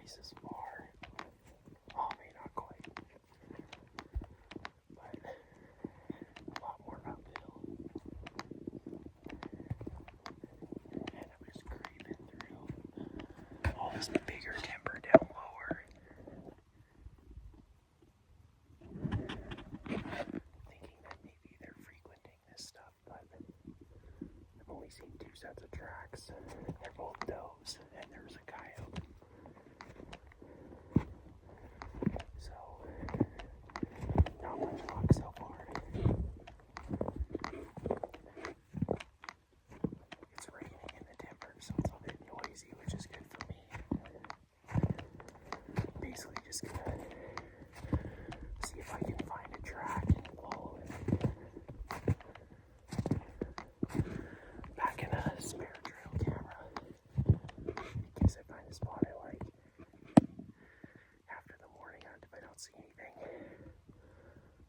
twice as far. Oh, maybe not quite. But a lot more uphill. And I'm just creeping through all this bigger timber down lower. Thinking that maybe they're frequenting this stuff, but I've only seen 2 sets of tracks. They're both does, and there's a coyote. So, not much luck so far. It's raining in the timber, so it's a bit noisy, which is good for me. Basically just gonna see if I can find a track and follow it. Back in a spare trail camera, in case I find a spot I like. After the morning hunt, if I don't see anything,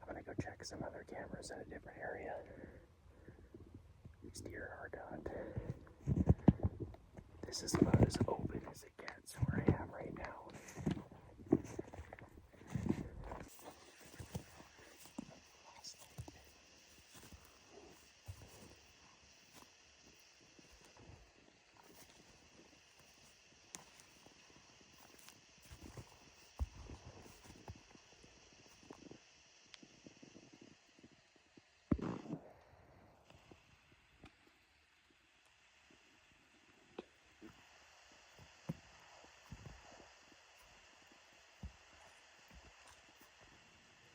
I'm gonna go check some other cameras in a different area. These deer are hard to hunt. This is about as open as it gets where I am right now.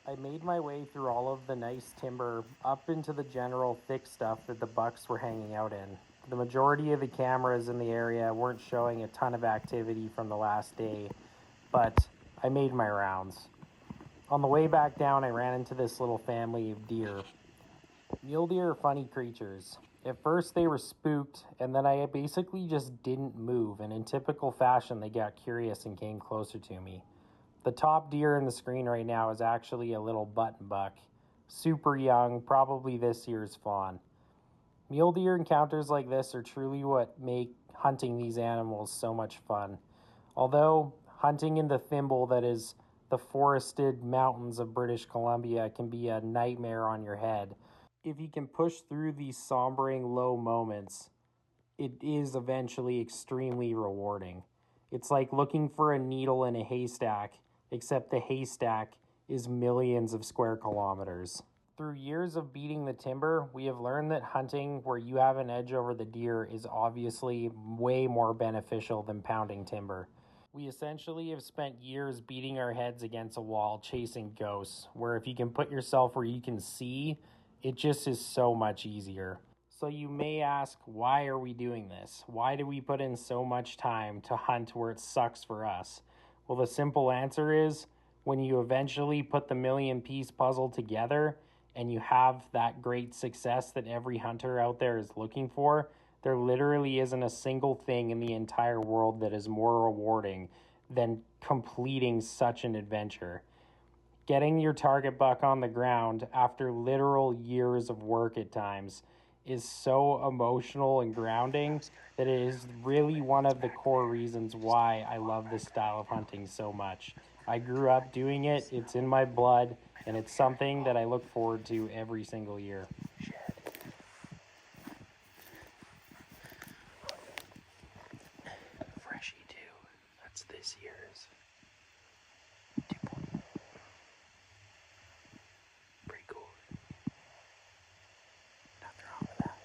I made my way through all of the nice timber up into the general thick stuff that the bucks were hanging out in. The majority of the cameras in the area weren't showing a ton of activity from the last day, but I made my rounds. On the way back down, I ran into this little family of deer. Mule deer are funny creatures. At first they were spooked, and then I basically just didn't move, and in typical fashion they got curious and came closer to me. The top deer in the screen right now is actually a little button buck. Super young, probably this year's fawn. Mule deer encounters like this are truly what make hunting these animals so much fun. Although hunting in the thimble that is the forested mountains of British Columbia can be a nightmare on your head, if you can push through these sombering low moments, it is eventually extremely rewarding. It's like looking for a needle in a haystack, except the haystack is millions of square kilometers. Through years of beating the timber, we have learned that hunting where you have an edge over the deer is obviously way more beneficial than pounding timber. We essentially have spent years beating our heads against a wall chasing ghosts, where if you can put yourself where you can see, it just is so much easier. So you may ask, why are we doing this? Why do we put in so much time to hunt where it sucks for us? Well, the simple answer is, when you eventually put the million-piece puzzle together and you have that great success that every hunter out there is looking for, there literally isn't a single thing in the entire world that is more rewarding than completing such an adventure. Getting your target buck on the ground after literal years of work at times is so emotional and grounding that it is really one of the core reasons why I love this style of hunting so much. I grew up doing it, it's in my blood, and it's something that I look forward to every single year. Freshy too. That's this year's. Pretty cool. Nothing wrong with that.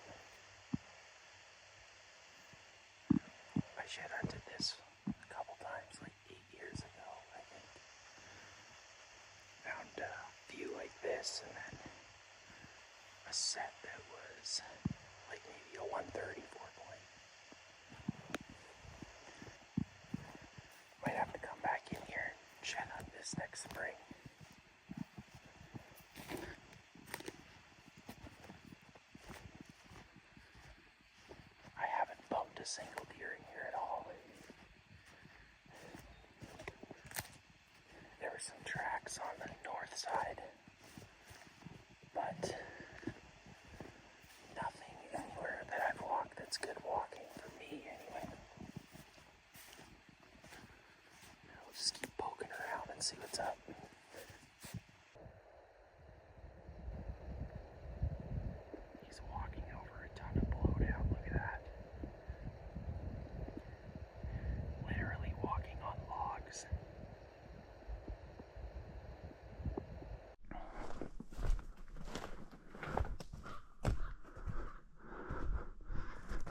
I shed hunted this a couple times, like 8 years ago, I think. Found a view like this, and then a set that was like maybe a 130 4-point. Might have to come back in here and shed hunt this next spring. I haven't bumped a single deer in here at all. There were some tracks on the north side, but nothing anywhere that I've walked that's good walking for me anyway.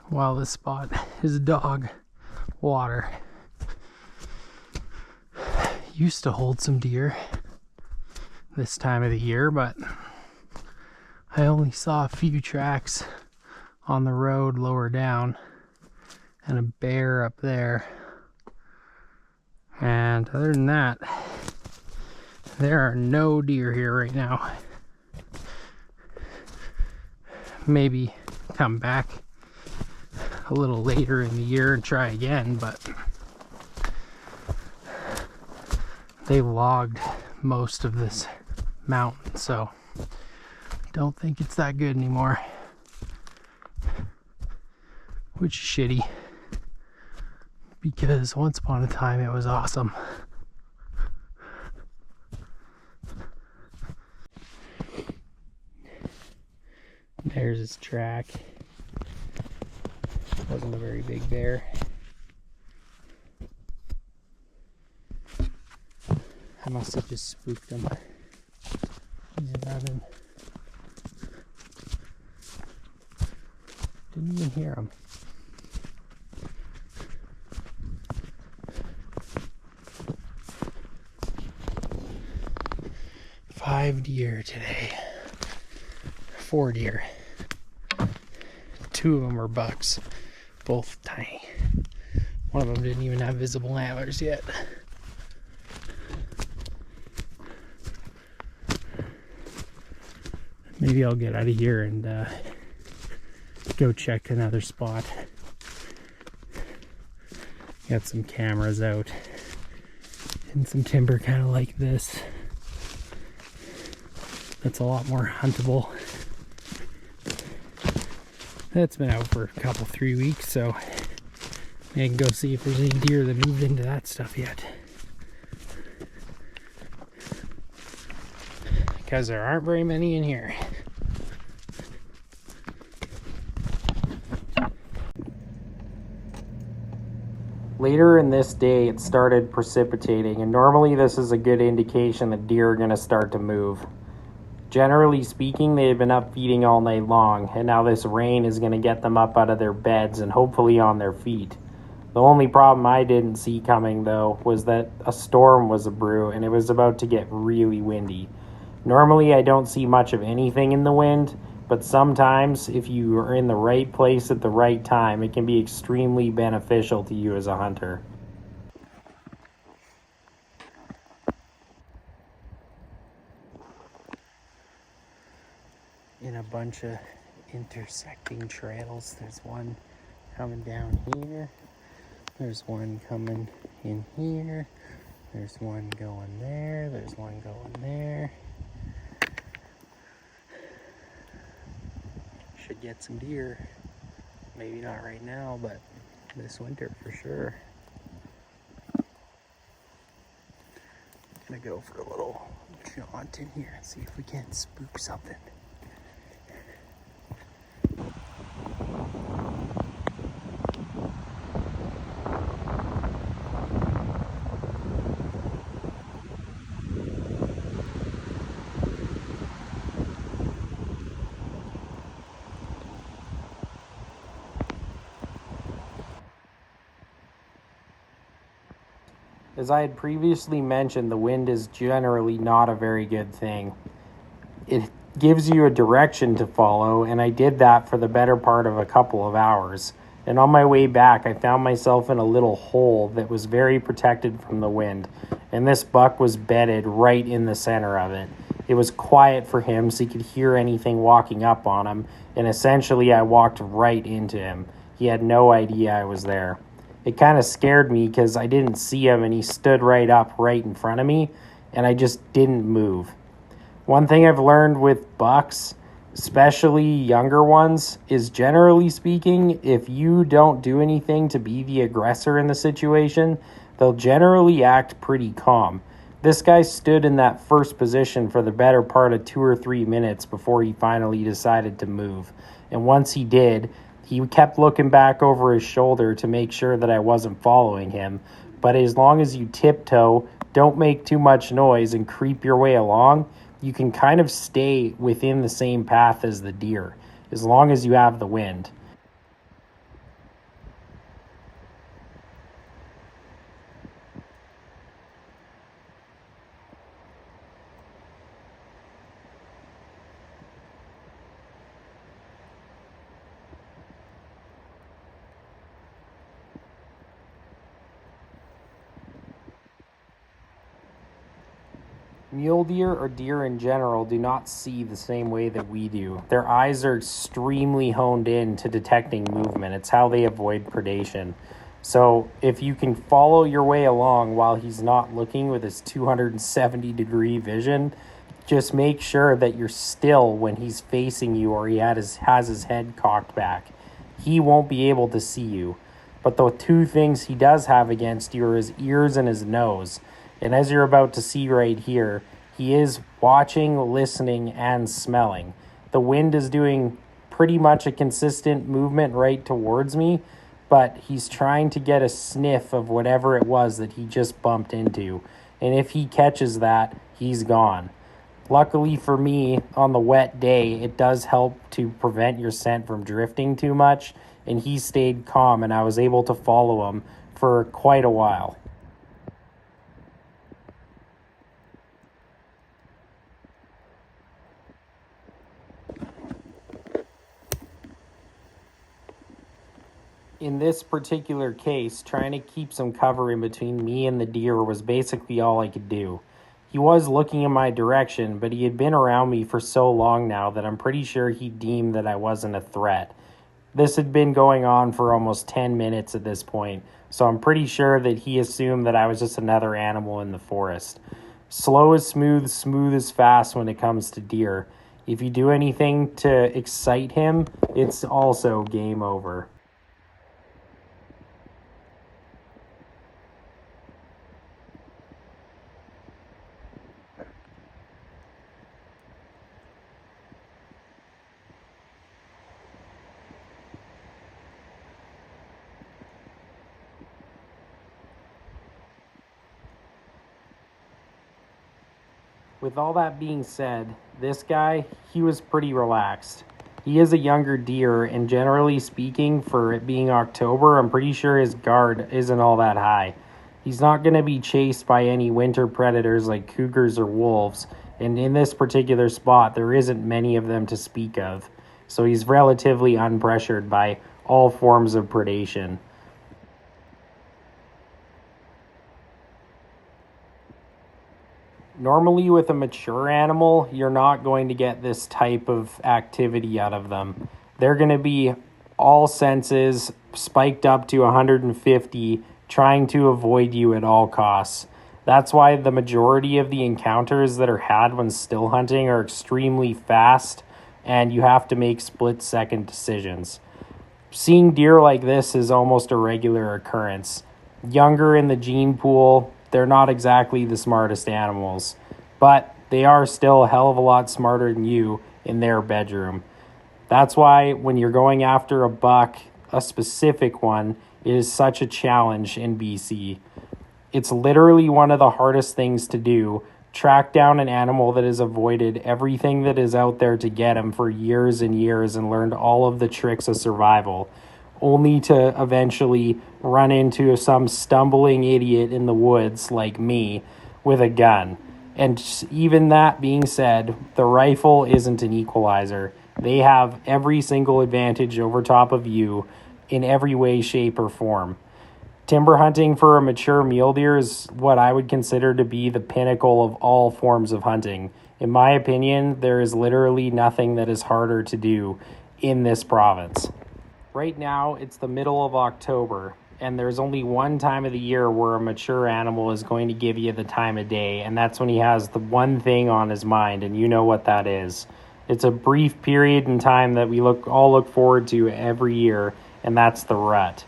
while this spot is dog water. Used to hold some deer this time of the year, but I only saw a few tracks on the road lower down and a bear up there. And other than that, there are no deer here right now. Maybe come back a little later in the year and try again, but they logged most of this mountain, so don't think it's that good anymore, which is shitty because once upon a time it was awesome. There's his track. Wasn't a very big bear. I must have just spooked him. He's running. Didn't even hear him. Five deer today. 4 deer. 2 of them are bucks. Both tiny. One of them didn't even have visible antlers yet. Maybe I'll get out of here and go check another spot. Got some cameras out and some timber kind of like this. That's a lot more huntable. That's been out for a couple, 3 weeks, so I can go see if there's any deer that moved into that stuff yet. Because there aren't very many in here. Later in this day, it started precipitating, and normally this is a good indication that deer are going to start to move. Generally speaking, they've been up feeding all night long, and now this rain is going to get them up out of their beds and hopefully on their feet. The only problem I didn't see coming, though, was that a storm was a brew, and it was about to get really windy. Normally, I don't see much of anything in the wind, but sometimes, if you are in the right place at the right time, it can be extremely beneficial to you as a hunter. In a bunch of intersecting trails. There's one coming down here. There's one coming in here. There's one going there. There's one going there. Should get some deer. Maybe not right now, but this winter for sure. Gonna go for a little jaunt in here and see if we can spook something. As I had previously mentioned, the wind is generally not a very good thing. It gives you a direction to follow, and I did that for the better part of a couple of hours. And on my way back, I found myself in a little hole that was very protected from the wind, and this buck was bedded right in the center of it. It was quiet for him, so he could hear anything walking up on him, and essentially I walked right into him. He had no idea I was there. It kind of scared me because I didn't see him, and he stood right up right in front of me, and I just didn't move. One thing I've learned with bucks, especially younger ones, is generally speaking, if you don't do anything to be the aggressor in the situation, they'll generally act pretty calm. This guy stood in that first position for the better part of 2 or 3 minutes before he finally decided to move. And once he did, he kept looking back over his shoulder to make sure that I wasn't following him. But as long as you tiptoe, don't make too much noise, and creep your way along, you can kind of stay within the same path as the deer, as long as you have the wind. Mule deer or deer in general do not see the same way that we do. Their eyes are extremely honed in to detecting movement. It's how they avoid predation. So if you can follow your way along while he's not looking with his 270-degree vision, just make sure that you're still when he's facing you or he has his head cocked back. He won't be able to see you. But the two things he does have against you are his ears and his nose. And as you're about to see right here, he is watching, listening, and smelling. The wind is doing pretty much a consistent movement right towards me, but he's trying to get a sniff of whatever it was that he just bumped into. And if he catches that, he's gone. Luckily for me, on the wet day, it does help to prevent your scent from drifting too much, and he stayed calm, and I was able to follow him for quite a while. In this particular case, trying to keep some cover in between me and the deer was basically all I could do. He was looking in my direction, but he had been around me for so long now that I'm pretty sure he deemed that I wasn't a threat. This had been going on for almost 10 minutes at this point, so I'm pretty sure that he assumed that I was just another animal in the forest. Slow is smooth, smooth is fast when it comes to deer. If you do anything to excite him, it's also game over. With all that being said, this guy, he was pretty relaxed. He is a younger deer, and generally speaking, for it being October, I'm pretty sure his guard isn't all that high. He's not going to be chased by any winter predators like cougars or wolves, and in this particular spot, there isn't many of them to speak of. So he's relatively unpressured by all forms of predation. Normally, with a mature animal, you're not going to get this type of activity out of them. They're going to be all senses spiked up to 150, trying to avoid you at all costs. That's why the majority of the encounters that are had when still hunting are extremely fast, and you have to make split-second decisions. Seeing deer like this is almost a regular occurrence. Younger in the gene pool, they're not exactly the smartest animals, but they are still a hell of a lot smarter than you in their bedroom. That's why when you're going after a buck, a specific one, it is such a challenge in BC. It's literally one of the hardest things to do. Track down an animal that has avoided everything that is out there to get him for years and years and learned all of the tricks of survival, only to eventually run into some stumbling idiot in the woods like me with a gun. And even that being said, the rifle isn't an equalizer. They have every single advantage over top of you in every way, shape, or form. Timber hunting for a mature mule deer is what I would consider to be the pinnacle of all forms of hunting. In my opinion, there is literally nothing that is harder to do in this province. Right now, it's the middle of October, and there's only one time of the year where a mature animal is going to give you the time of day, and that's when he has the one thing on his mind, and you know what that is. It's a brief period in time that we all look forward to every year, and that's the rut.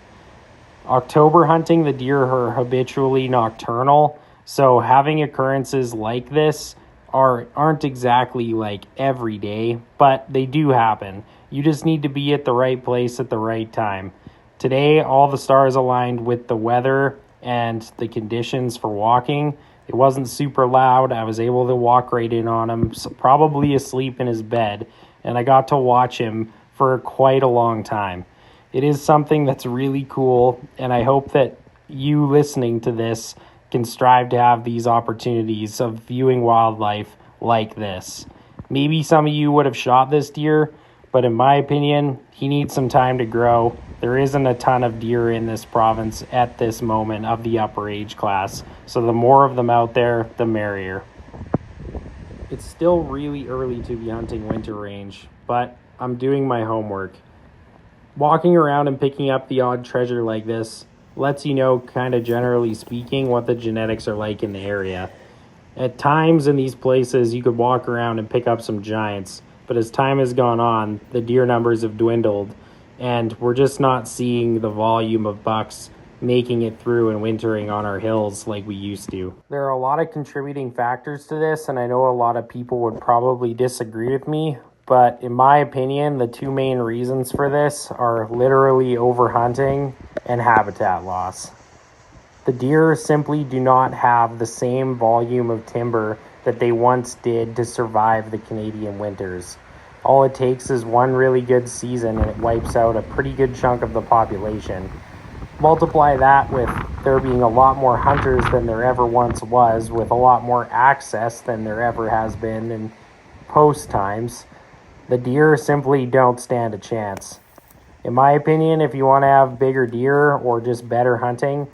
October hunting, the deer are habitually nocturnal, so having occurrences like this aren't exactly like every day, but they do happen. You just need to be at the right place at the right time. Today, all the stars aligned with the weather and the conditions for walking. It wasn't super loud. I was able to walk right in on him, probably asleep in his bed, and I got to watch him for quite a long time. It is something that's really cool, and I hope that you listening to this can strive to have these opportunities of viewing wildlife like this. Maybe some of you would have shot this deer, but in my opinion, he needs some time to grow. There isn't a ton of deer in this province at this moment of the upper age class, so the more of them out there, the merrier. It's still really early to be hunting winter range, but I'm doing my homework. Walking around and picking up the odd treasure like this lets you know, kind of generally speaking, what the genetics are like in the area. At times in these places, you could walk around and pick up some giants, but as time has gone on, the deer numbers have dwindled, and we're just not seeing the volume of bucks making it through and wintering on our hills like we used to. There are a lot of contributing factors to this, and I know a lot of people would probably disagree with me, but in my opinion, the two main reasons for this are literally overhunting and habitat loss. The deer simply do not have the same volume of timber that they once did to survive the Canadian winters. All it takes is one really good season and it wipes out a pretty good chunk of the population. Multiply that with there being a lot more hunters than there ever once was, with a lot more access than there ever has been in post times. The deer simply don't stand a chance. In my opinion, if you want to have bigger deer or just better hunting,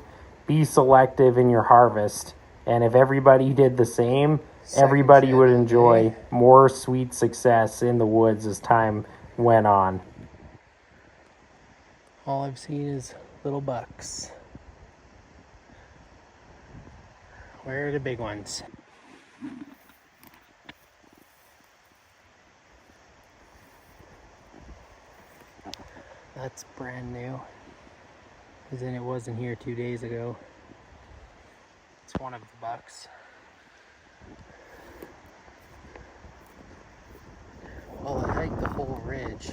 be selective in your harvest. And if everybody did the same, everybody would enjoy more sweet success in the woods as time went on. All I've seen is little bucks. Where are the big ones? That's brand new. Because then it wasn't here 2 days ago. It's one of the bucks. Well, I hiked the whole ridge,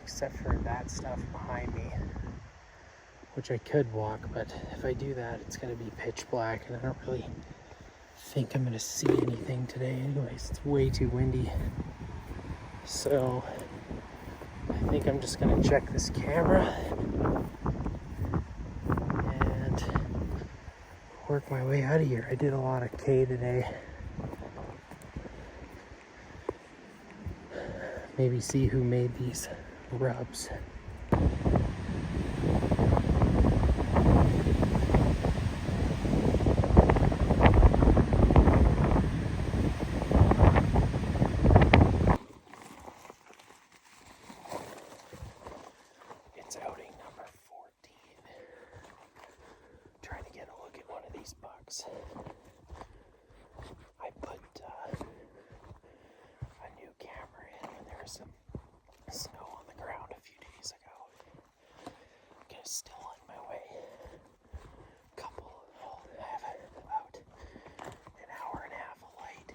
except for that stuff behind me, which I could walk, but if I do that, it's gonna be pitch black, and I don't really think I'm gonna see anything today anyways. It's way too windy. So I think I'm just gonna check this camera and work my way out of here. I did a lot of K today. Maybe see who made these rubs. It's outing number 14. Trying to get a look at one of these bucks. I put a new camera in when there was some snow on the ground a few days ago. I'm gonna still on my way. I have about an hour and a half of light,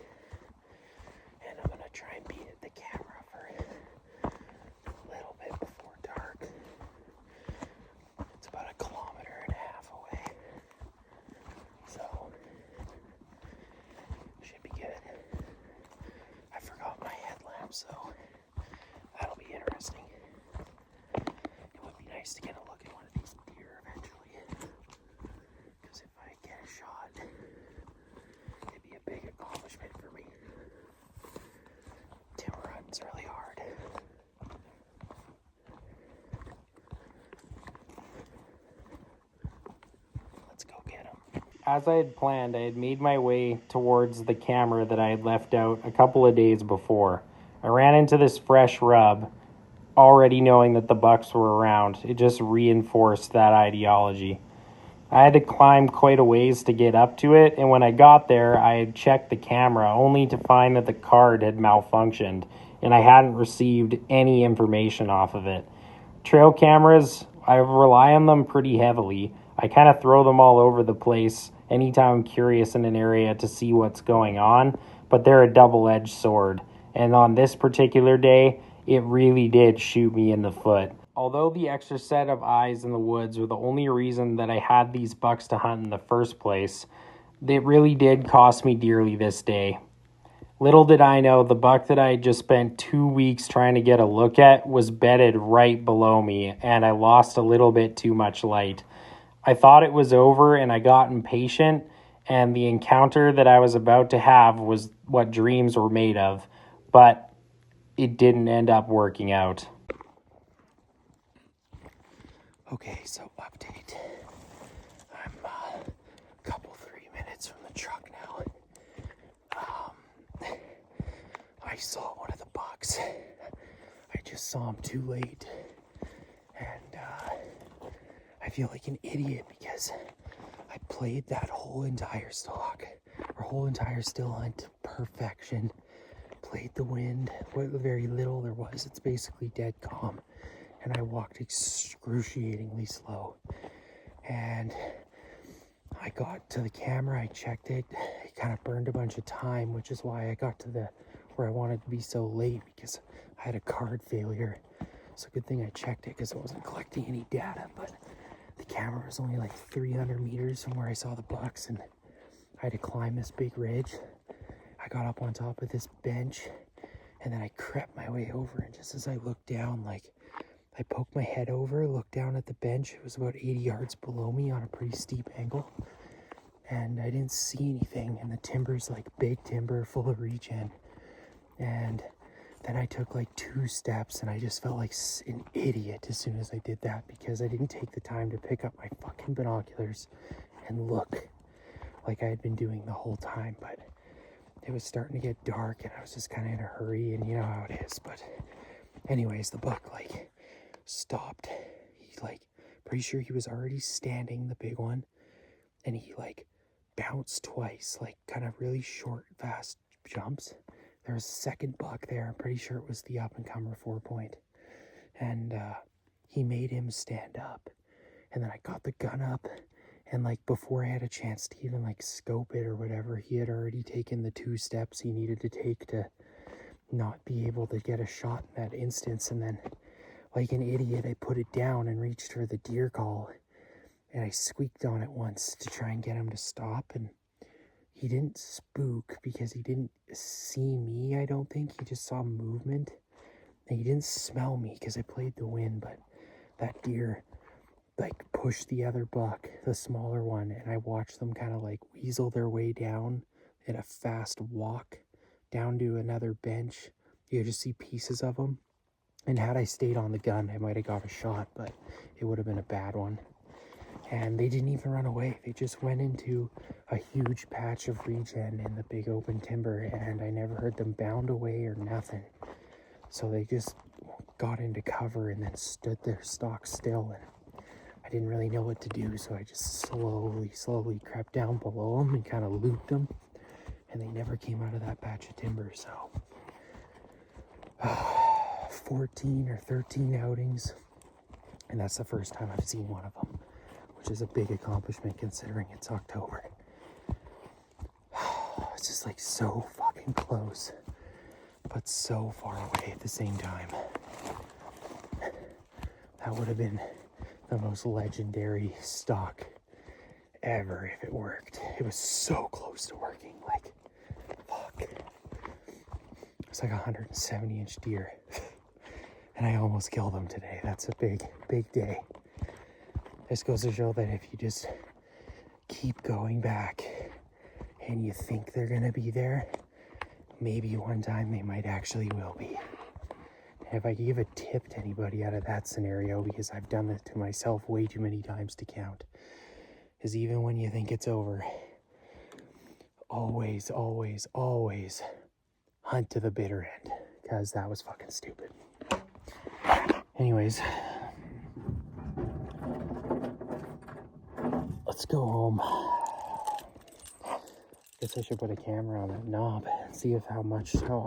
and I'm gonna try and be at the camera for a little bit before dark. It's about 1.5 kilometers away, so should be good. I forgot my headlamp, so that'll be interesting. It would be nice to get a look at one of these deer eventually, because if I get a shot, it'd be a big accomplishment for me. Timber hunting's really hard. Let's go get him. As I had planned, I had made my way towards the camera that I had left out a couple of days before. I ran into this fresh rub, already knowing that the bucks were around. It just reinforced that ideology. I had to climb quite a ways to get up to it, and when I got there, I had checked the camera only to find that the card had malfunctioned, and I hadn't received any information off of it. Trail cameras, I rely on them pretty heavily. I kind of throw them all over the place anytime I'm curious in an area to see what's going on, but they're a double-edged sword. And on this particular day, it really did shoot me in the foot. Although the extra set of eyes in the woods were the only reason that I had these bucks to hunt in the first place, it really did cost me dearly this day. Little did I know, the buck that I had just spent 2 weeks trying to get a look at was bedded right below me, and I lost a little bit too much light. I thought it was over, and I got impatient, and the encounter that I was about to have was what dreams were made of, but it didn't end up working out. Okay, so update. I'm a couple 3 minutes from the truck now. saw one of the bucks. I just saw him too late. And I feel like an idiot because I played that whole entire stalk, or whole entire still hunt to perfection. Played the wind, what very little there was, it's basically dead calm. And I walked excruciatingly slow. And I got to the camera, I checked it, it kind of burned a bunch of time, which is why I got to where I wanted to be so late, because I had a card failure. So good thing I checked it because it wasn't collecting any data, but the camera was only like 300 meters from where I saw the bucks, and I had to climb this big ridge. I got up on top of this bench, and then I crept my way over, and just as I looked down, like, I poked my head over, looked down at the bench. It was about 80 yards below me on a pretty steep angle, and I didn't see anything, and the timber's like big timber full of regen. And then I took like 2 steps, and I just felt like an idiot as soon as I did that, because I didn't take the time to pick up my fucking binoculars and look like I had been doing the whole time. But it was starting to get dark, and I was just kind of in a hurry, and you know how it is. But anyways, the buck like stopped. He like, pretty sure he was already standing, the big one, and he like bounced twice, like kind of really short, fast jumps. There was a second buck there. I'm pretty sure it was the up-and-comer 4-point. And he made him stand up. And then I got the gun up, and like before I had a chance to even like scope it or whatever, he had already taken the 2 steps he needed to take to not be able to get a shot in that instance. And then like an idiot, I put it down and reached for the deer call, and I squeaked on it once to try and get him to stop. And he didn't spook because he didn't see me, I don't think. He just saw movement. And he didn't smell me because I played the wind, but that deer like pushed the other buck, the smaller one, and I watched them kind of like weasel their way down in a fast walk down to another bench. You just see pieces of them. And had I stayed on the gun, I might have got a shot, but it would have been a bad one. And they didn't even run away. They just went into a huge patch of regen in the big open timber, and I never heard them bound away or nothing. So they just got into cover and then stood there stock still, and I didn't really know what to do, so I just slowly crept down below them and kind of looped them, and they never came out of that patch of timber. So 14 or 13 outings, and that's the first time I've seen one of them, which is a big accomplishment considering it's October. It's just like so fucking close, but so far away at the same time. That would have been the most legendary stalk ever if it worked. It was so close to working, like, fuck. It's like a 170-inch deer. And I almost killed him today. That's a big day. This goes to show that if you just keep going back and you think they're gonna be there, maybe one time they might actually will be. And if I could give a tip to anybody out of that scenario, because I've done it to myself way too many times to count, is even when you think it's over, always hunt to the bitter end, because that was fucking stupid. Anyways, let's go home. Guess I should put a camera on that knob and see how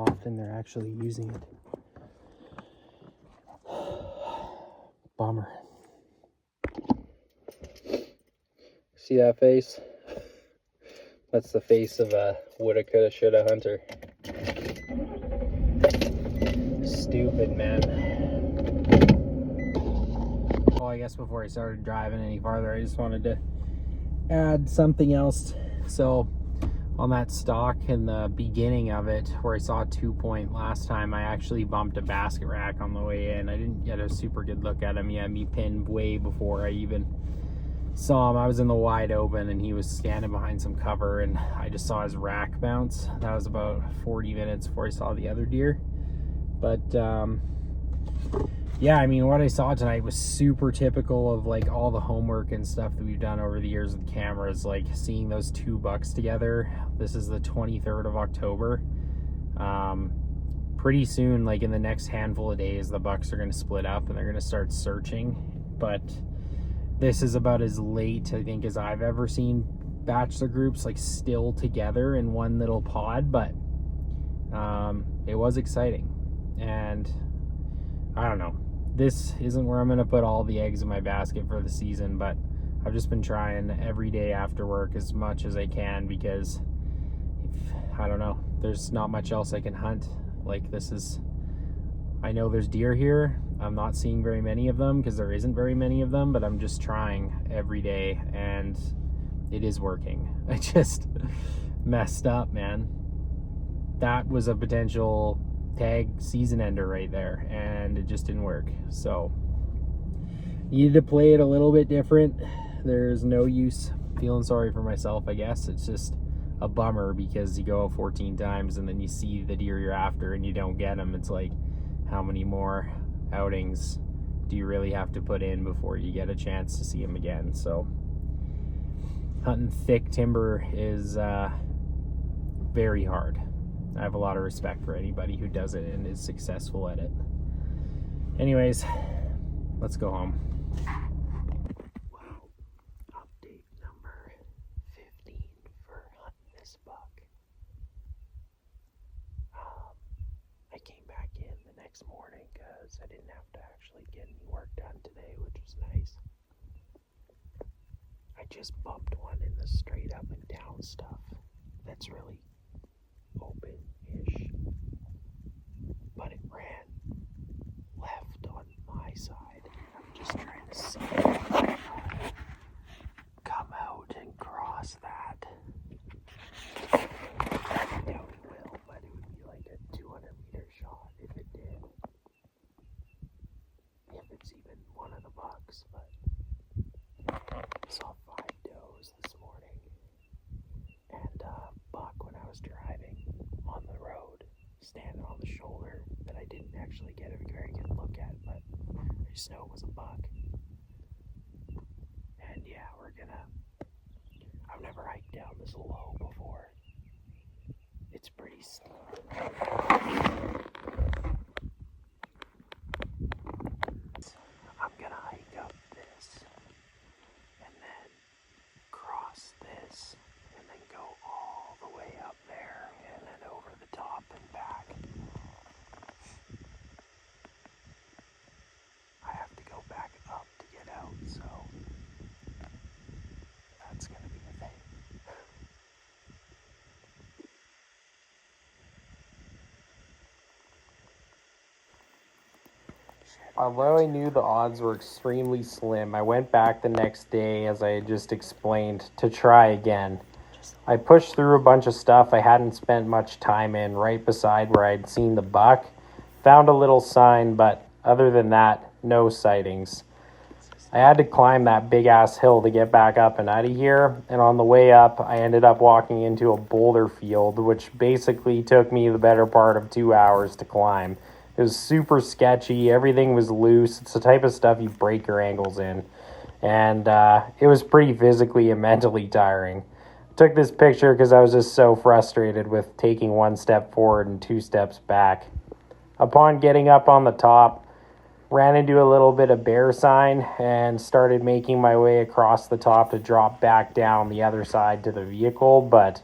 often they're actually using it. Bummer. See that face? That's the face of a woulda, coulda, shoulda hunter. Stupid, man. Well, I guess before I started driving any farther, I just wanted to add something else. So on that stalk in the beginning of it, where I saw a 2-point last time, I actually bumped a basket rack on the way in. I didn't get a super good look at him. He had me pinned way before I even saw him. I was in the wide open and he was standing behind some cover, and I just saw his rack bounce. That was about 40 minutes before I saw the other deer. But yeah, I mean, what I saw tonight was super typical of like all the homework and stuff that we've done over the years with cameras, like seeing those 2 bucks together. This is the 23rd of October. pretty soon, like in the next handful of days, the bucks are going to split up and they're going to start searching. But this is about as late, I think, as I've ever seen bachelor groups like still together in one little pod. But it was exciting, and I don't know, this isn't where I'm going to put all the eggs in my basket for the season, but I've just been trying every day after work as much as I can, because I don't know, there's not much else I can hunt. Like, I know there's deer here. I'm not seeing very many of them because there isn't very many of them, but I'm just trying every day, and it is working. I just messed up, man. That was a potential tag season ender right there, and it just didn't work. So needed to play it a little bit different. There's no use feeling sorry for myself, I guess. It's just a bummer because you go 14 times and then you see the deer you're after and you don't get them. It's like, how many more outings do you really have to put in before you get a chance to see them again? So hunting thick timber is very hard. I have a lot of respect for anybody who does it and is successful at it. Anyways, let's go home. Well, update number 15 for hunting this buck. I came back in the next morning because I didn't have to actually get any work done today, which was nice. I just bumped one in the straight up and down stuff. That's really open-ish, but it ran left on my side. I'm just trying to see if I can come out and cross that. I doubt it will, but it would be like a 200-meter shot if it did. If it's even one of the bucks, but I saw 5 does this morning, and buck when I was driving on the road, standing on the shoulder, that I didn't actually get a very good look at, but I just know it was a buck. And yeah, I've never hiked down this low before. It's pretty steep. I'm gonna hike up this, and then cross this, and then go all the way up there, and then over the top and back. I have to go back up to get out, so that's gonna be a thing. Although I knew the odds were extremely slim, I went back the next day, as I had just explained, to try again. I pushed through a bunch of stuff I hadn't spent much time in, right beside where I'd seen the buck. Found a little sign, but other than that, no sightings. I had to climb that big-ass hill to get back up and out of here, and on the way up, I ended up walking into a boulder field, which basically took me the better part of 2 hours to climb. It was super sketchy, everything was loose, it's the type of stuff you break your ankles in, and it was pretty physically and mentally tiring. I took this picture because I was just so frustrated with taking 1 step forward and 2 steps back. Upon getting up on the top, ran into a little bit of bear sign and started making my way across the top to drop back down the other side to the vehicle, but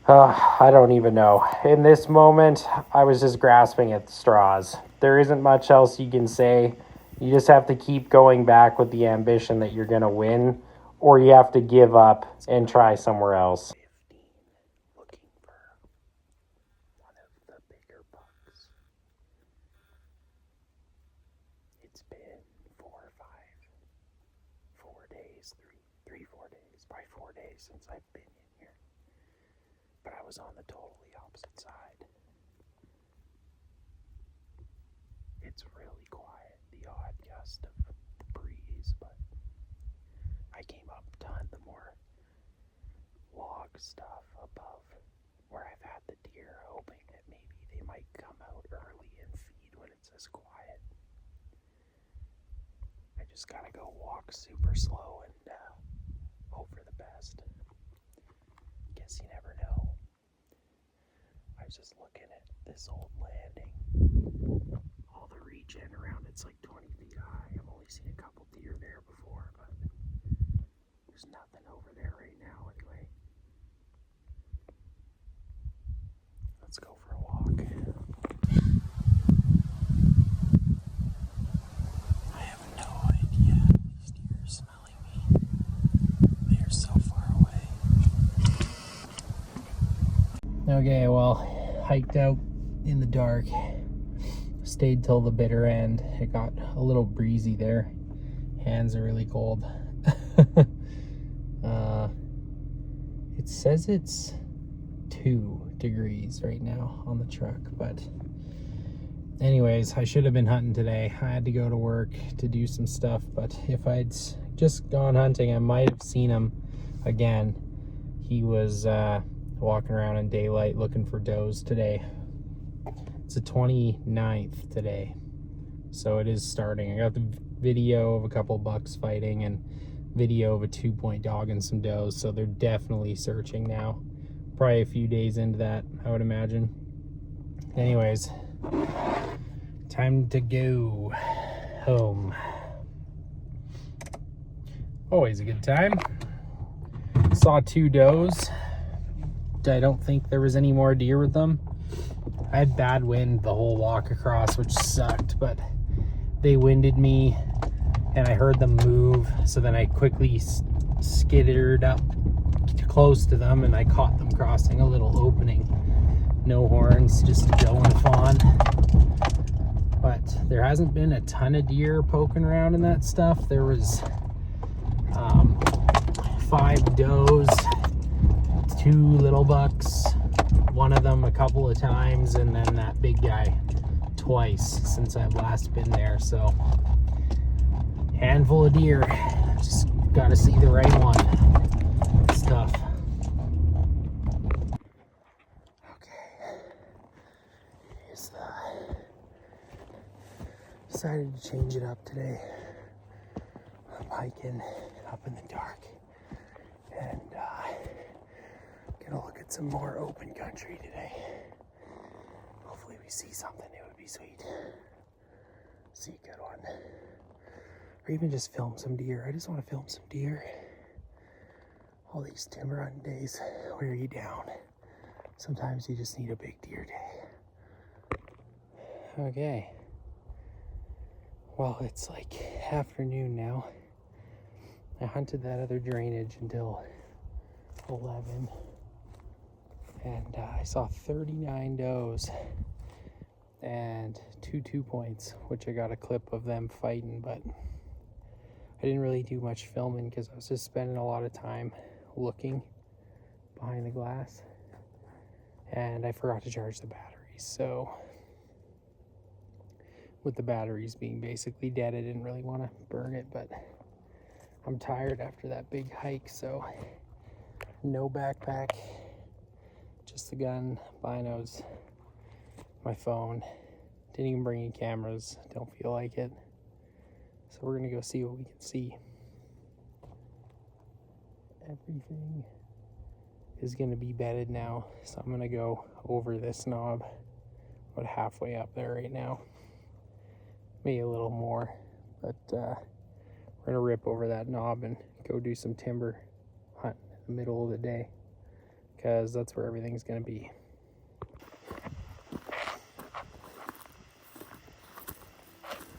I don't even know. In this moment, I was just grasping at straws. There isn't much else you can say. You just have to keep going back with the ambition that you're going to win, or you have to give up and try somewhere else. Looking for one of the bigger bucks. It's been 4 or 5, 4 days, 4 days, probably 4 days since I've been in here. But I was on the totally opposite side. It's really quiet, the odd gust of the breeze, but I came up to hunt the more log stuff above where I've had the deer, hoping that maybe they might come out early and feed when it's this quiet. I just gotta go walk super slow and hope for the best. Guess you never know. I was just looking at this old landing. All the regen around it's like 20 feet high. I've only seen a couple deer there before, but there's nothing over there right now anyway. Let's go for a walk. I have no idea these deer are smelling me. They are so far away. Okay, well, hiked out in the dark. Stayed till the bitter end. It got a little breezy there. Hands are really cold. It says it's 2 degrees right now on the truck, but anyways, I should have been hunting today. I had to go to work to do some stuff, but if I'd just gone hunting, I might have seen him again. He was walking around in daylight looking for does today. It's the 29th today, so it is starting. I got the video of a couple bucks fighting and video of a 2-point dog and some does, so they're definitely searching now. Probably a few days into that, I would imagine. Anyways, time to go home. Always a good time. Saw 2 does. I don't think there was any more deer with them. I had bad wind the whole walk across, which sucked, but they winded me and I heard them move, so then I quickly skittered up close to them and I caught them crossing a little opening. No horns, just Joe and Fawn. But there hasn't been a ton of deer poking around in that stuff. There was 5 does, 2 little bucks, one of them a couple of times, and then that big guy twice since I've last been there. So handful of deer, just gotta see the right one. It's tough. Okay, here's decided to change it up today. I'm hiking up in the dark and gonna look at some more open country today. Hopefully we see something. It would be sweet. See a good one. Or even just film some deer. I just want to film some deer. All these timber hunting days wear you down. Sometimes you just need a big deer day. Okay. Well, it's like afternoon now. I hunted that other drainage until 11. And I saw 39 does and 2 2-points, which I got a clip of them fighting, but I didn't really do much filming because I was just spending a lot of time looking behind the glass, and I forgot to charge the batteries. So with the batteries being basically dead, I didn't really want to burn it, but I'm tired after that big hike, so no backpack, just the gun, binos, my phone. Didn't even bring any cameras, don't feel like it. So we're gonna go see what we can see. Everything is gonna be bedded now, so I'm gonna go over this knob, about halfway up there right now. Maybe a little more, but we're gonna rip over that knob and go do some timber hunting in the middle of the day, because that's where everything's gonna be.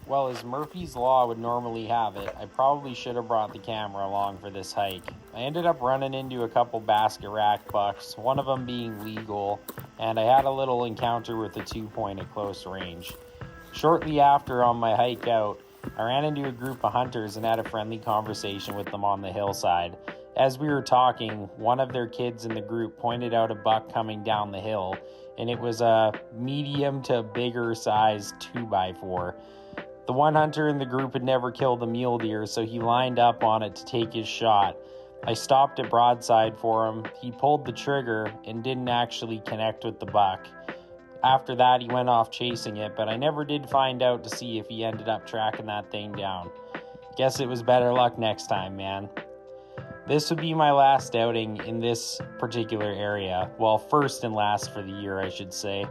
Well, as Murphy's Law would normally have it, I probably should have brought the camera along for this hike. I ended up running into a couple basket rack bucks, one of them being legal, and I had a little encounter with a 2-point at close range. Shortly after, on my hike out, I ran into a group of hunters and had a friendly conversation with them on the hillside. As we were talking, one of their kids in the group pointed out a buck coming down the hill, and it was a medium to bigger size 2x4. The one hunter in the group had never killed a mule deer, so he lined up on it to take his shot. I stopped at broadside for him. He pulled the trigger and didn't actually connect with the buck. After that, he went off chasing it, but I never did find out to see if he ended up tracking that thing down. Guess it was better luck next time, man. This would be my last outing in this particular area. Well, first and last for the year, I should say.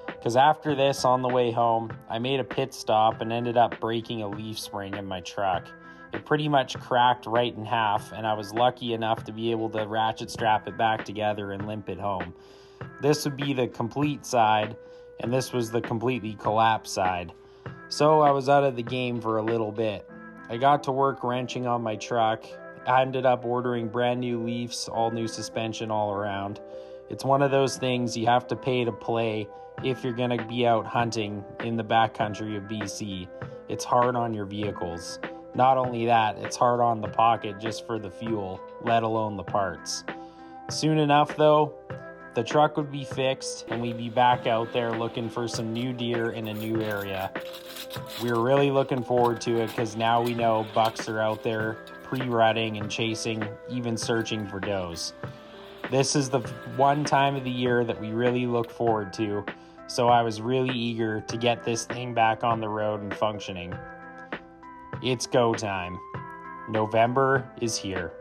Because after this, on the way home, I made a pit stop and ended up breaking a leaf spring in my truck. It pretty much cracked right in half, and I was lucky enough to be able to ratchet strap it back together and limp it home. This would be the complete side, and this was the completely collapsed side. So I was out of the game for a little bit. I got to work wrenching on my truck. I ended up ordering brand new leafs, all new suspension all around. It's one of those things you have to pay to play if you're going to be out hunting in the backcountry of BC. It's hard on your vehicles. Not only that, it's hard on the pocket just for the fuel, let alone the parts. Soon enough though, the truck would be fixed and we'd be back out there looking for some new deer in a new area. We're really looking forward to it because now we know bucks are out there pre-rutting and chasing, even searching for does. This is the one time of the year that we really look forward to, so I was really eager to get this thing back on the road and functioning. It's go time. November is here.